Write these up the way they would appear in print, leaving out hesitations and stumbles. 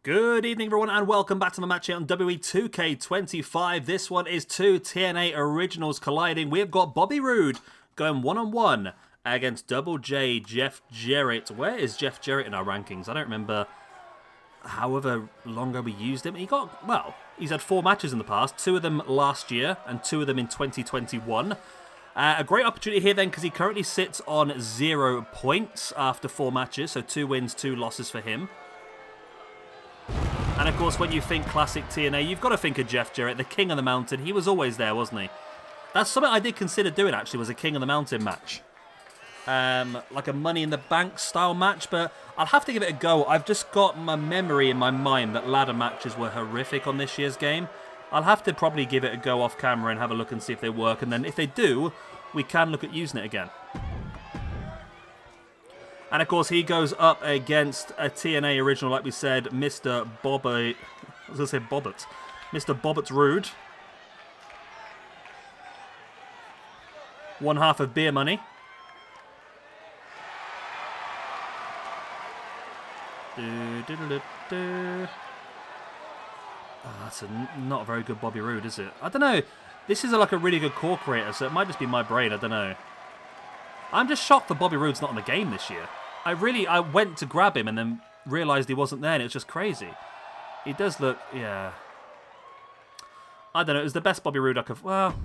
Good evening, everyone, and welcome back to my match here on WWE 2K25. This one is two TNA originals colliding. We've got Bobby Roode going one-on-one against Double J, Jeff Jarrett. Where is Jeff Jarrett in our rankings? I don't remember however long ago we used him. He's had 4 matches in the past, 2 of them last year and 2 of them in 2021. A great opportunity here then because he currently sits on 0 points after 4 matches, so 2 wins, 2 losses for him. And of course, when you think classic TNA, you've got to think of Jeff Jarrett, the King of the Mountain. He was always there, wasn't he? That's something I did consider doing, actually, was a King of the Mountain match. Like a Money in the Bank style match, but I'll have to give it a go. I've just got my memory in my mind that ladder matches were horrific on this year's game. I'll have to probably give it a go off camera and have a look and see if they work. And then if they do, we can look at using it again. And of course, he goes up against a TNA original, like we said, Mr. Bobbit. I was going to say Bobbit. Mr. Bobbit Roode. One half of Beer Money. Oh, that's not a very good Bobby Roode, is it? I don't know. This is like a really good core creator, so it might just be my brain. I don't know. I'm just shocked that Bobby Roode's not in the game this year. I went to grab him and then realised he wasn't there, and it was just crazy. He does look, yeah. I don't know, it was the best Bobby Roode I could, well,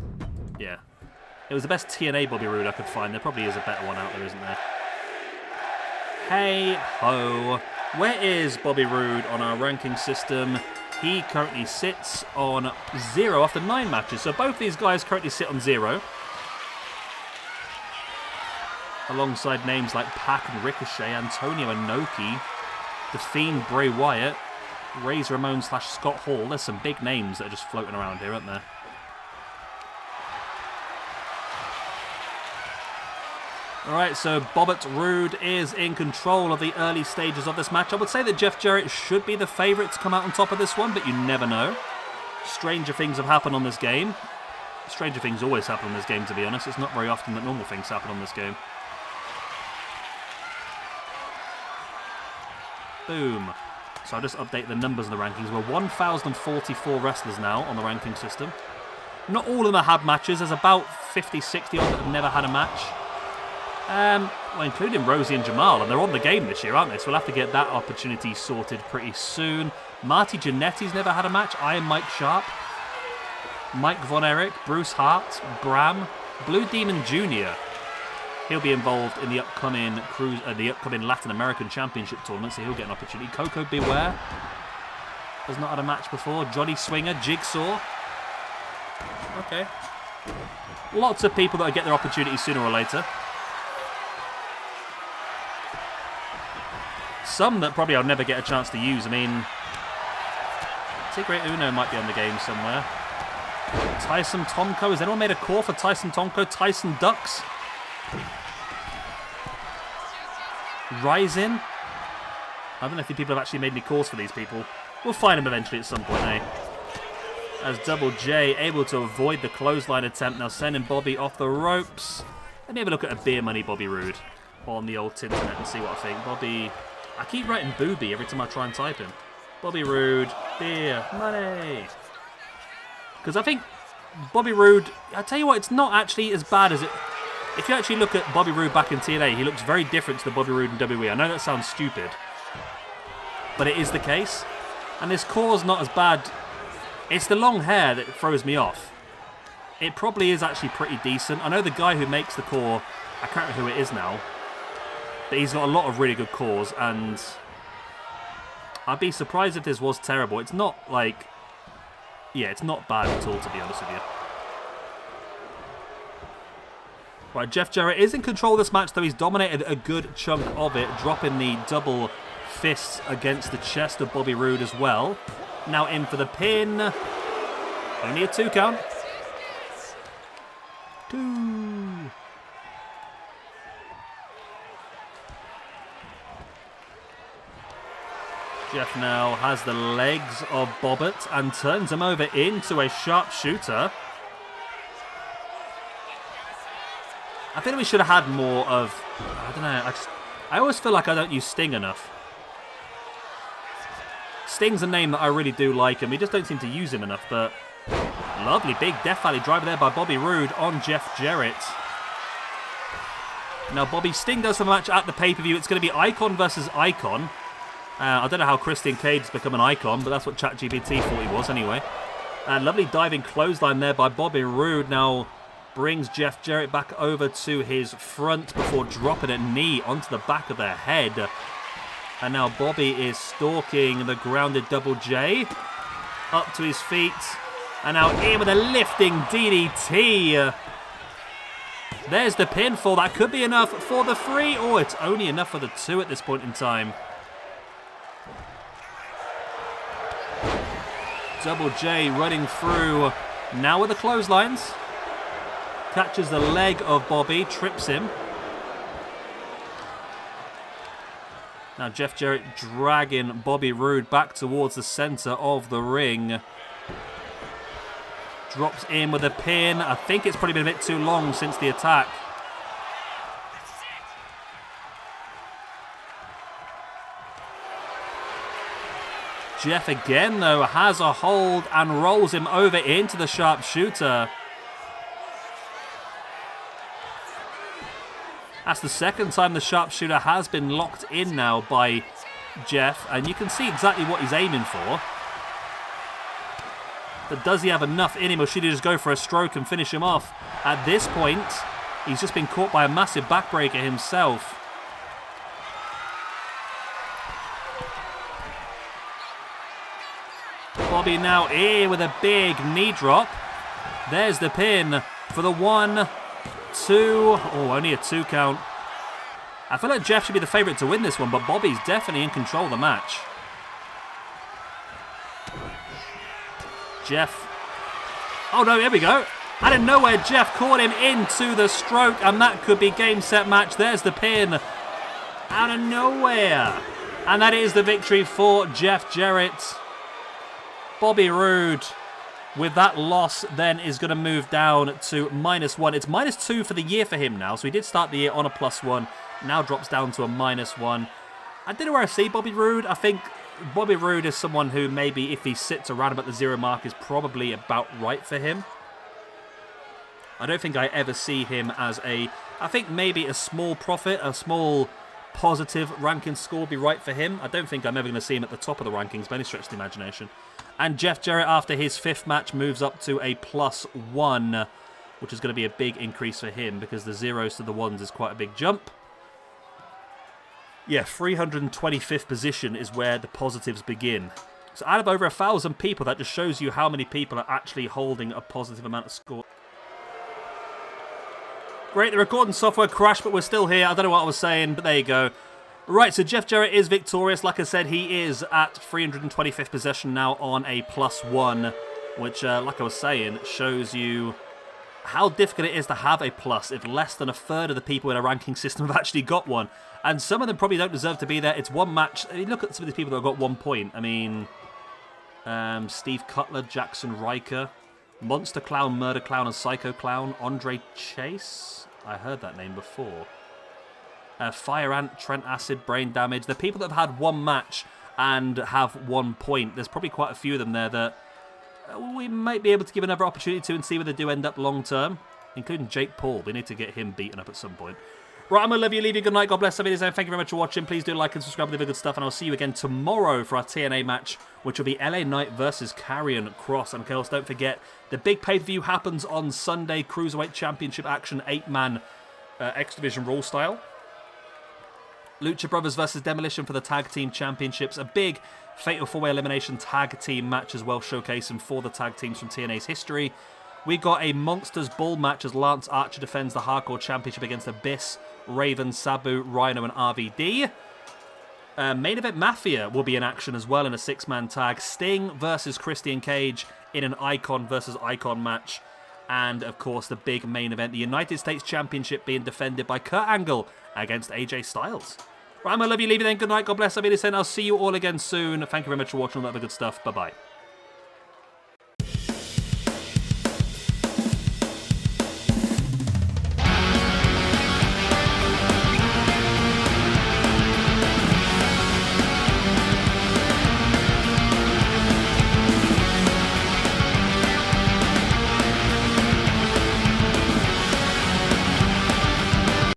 yeah. It was the best TNA Bobby Roode I could find. There probably is a better one out there, isn't there? Hey ho. Where is Bobby Roode on our ranking system? He currently sits on 0 after 9 matches. So both these guys currently sit on 0. Alongside names like Pac and Ricochet, Antonio Inoki, The Fiend Bray Wyatt, Razor Ramon / Scott Hall. There's some big names that are just floating around here, aren't there? Alright, so Bobbit Roode is in control of the early stages of this match. I would say that Jeff Jarrett should be the favourite to come out on top of this one, but you never know. Stranger things have happened on this game. Stranger things always happen on this game, to be honest. It's not very often that normal things happen on this game. Boom. So I'll just update the numbers of the rankings. We're 1,044 wrestlers now on the ranking system. Not all of them have had matches. There's about 50, 60 odd that have never had a match. Well, including Rosie and Jamal, and they're on the game this year, aren't they? So we'll have to get that opportunity sorted pretty soon. Marty Jannetty's never had a match. Iron Mike Sharp. Mike Von Erich, Bruce Hart, Bram, Blue Demon Jr. He'll be involved in the upcoming Latin American Championship tournament, so he'll get an opportunity. Coco Beware has not had a match before. Johnny Swinger, Jigsaw. Okay. Lots of people that get their opportunity sooner or later. Some that probably I'll never get a chance to use. I mean, Tigre Uno might be on the game somewhere. Tyson Tomko. Has anyone made a call for Tyson Tomko? Tyson Ducks. Ryzen. I don't know if the people have actually made any calls for these people. We'll find them eventually at some point, eh? As Double J able to avoid the clothesline attempt, now sending Bobby off the ropes. Let me have a look at a Beer Money Bobby Roode on the old Tinternet and see what I think. Bobby... I keep writing booby every time I try and type him. Bobby Roode, Beer Money. Because I think Bobby Roode, I tell you what, it's not actually as bad as it... If you actually look at Bobby Roode back in TNA, he looks very different to the Bobby Roode in WWE. I know that sounds stupid, but it is the case. And this core's not as bad. It's the long hair that throws me off. It probably is actually pretty decent. I know the guy who makes the core, I can't remember who it is now, but he's got a lot of really good cores, and I'd be surprised if this was terrible. It's not like... Yeah, it's not bad at all, to be honest with you. Right, Jeff Jarrett is in control of this match, though he's dominated a good chunk of it, dropping the double fists against the chest of Bobby Roode as well. Now in for the pin. Only a 2 count. 2. Jeff now has the legs of Bobbit and turns him over into a sharpshooter. I think we should have had more of... I don't know. I always feel like I don't use Sting enough. Sting's a name that I really do like, and we just don't seem to use him enough, but lovely big Death Valley driver there by Bobby Roode on Jeff Jarrett. Now, Bobby, Sting does have a match at the pay-per-view. It's going to be Icon versus Icon. I don't know how Christian Cage has become an icon, but that's what ChatGPT thought he was anyway. Lovely diving clothesline there by Bobby Roode. Now brings Jeff Jarrett back over to his front before dropping a knee onto the back of their head. And now Bobby is stalking the grounded Double J up to his feet. And now in with a lifting DDT. There's the pinfall. That could be enough for the 3. Oh, it's only enough for the 2 at this point in time. Double J running through now with the clotheslines. Catches the leg of Bobby, trips him. Now Jeff Jarrett dragging Bobby Roode back towards the center of the ring. Drops in with a pin. I think it's probably been a bit too long since the attack. Jeff again, though, has a hold and rolls him over into the sharpshooter. That's the second time the sharpshooter has been locked in now by Jeff, and you can see exactly what he's aiming for. But does he have enough in him, or should he just go for a stroke and finish him off? At this point, he's just been caught by a massive backbreaker himself. Bobby now here with a big knee drop. There's the pin for the 1, 2. Oh, only a 2 count. I feel like Jeff should be the favourite to win this one, but Bobby's definitely in control of the match. Jeff. Oh no, here we go. Out of nowhere, Jeff caught him into the stroke, and that could be game, set, match. There's the pin. Out of nowhere. And that is the victory for Jeff Jarrett. Bobby Roode, with that loss, then is going to move down to -1. It's -2 for the year for him now. So he did start the year on a +1. Now drops down to a -1. I don't know where I see Bobby Roode. I think Bobby Roode is someone who maybe if he sits around about the 0 mark is probably about right for him. I don't think I ever see him as I think maybe a small profit, a small positive ranking score would be right for him. I don't think I'm ever going to see him at the top of the rankings by any stretch of the imagination. And Jeff Jarrett, after his 5th match, moves up to a +1, which is going to be a big increase for him because the 0s to the 1s is quite a big jump. Yeah, 325th position is where the positives begin. So out of over 1,000 people, that just shows you how many people are actually holding a positive amount of score. Great, the recording software crashed, but we're still here. I don't know what I was saying, but there you go. Right, so Jeff Jarrett is victorious. Like I said, he is at 325th position now on a +1, which, like I was saying, shows you how difficult it is to have a plus if less than a third of the people in a ranking system have actually got one. And some of them probably don't deserve to be there. It's one match. I mean, look at some of the people that have got 1 point. I mean, Steve Cutler, Jackson Riker, Monster Clown, Murder Clown, and Psycho Clown, Andre Chase. I heard that name before. Fire Ant, Trent Acid, Brain Damage. The people that have had 1 match and have 1 point. There's probably quite a few of them there that we might be able to give another opportunity to and see where they do end up long term, including Jake Paul. We need to get him beaten up at some point. Right, I'm going to love you, leave you good night. God bless everybody. Thank you very much for watching. Please do like and subscribe with the good stuff, and I'll see you again tomorrow for our TNA match, which will be LA Knight versus Karrion Kross. And of course, don't forget, the big pay-per-view happens on Sunday. Cruiserweight Championship action, 8-man X Division Raw style. Lucha Brothers versus Demolition for the Tag Team Championships. A big Fatal 4-Way Elimination Tag Team match as well, showcasing 4 of the tag teams from TNA's history. We got a Monsters Ball match as Lance Archer defends the Hardcore Championship against Abyss, Raven, Sabu, Rhino, and RVD. Main Event Mafia will be in action as well in a 6-man tag. Sting versus Christian Cage in an Icon versus Icon match. And, of course, the big main event, the United States Championship being defended by Kurt Angle against AJ Styles. Right, I'm going to love you, leave you then. Good night, God bless, I'll see you all again soon. Thank you very much for watching all that other good stuff. Bye-bye.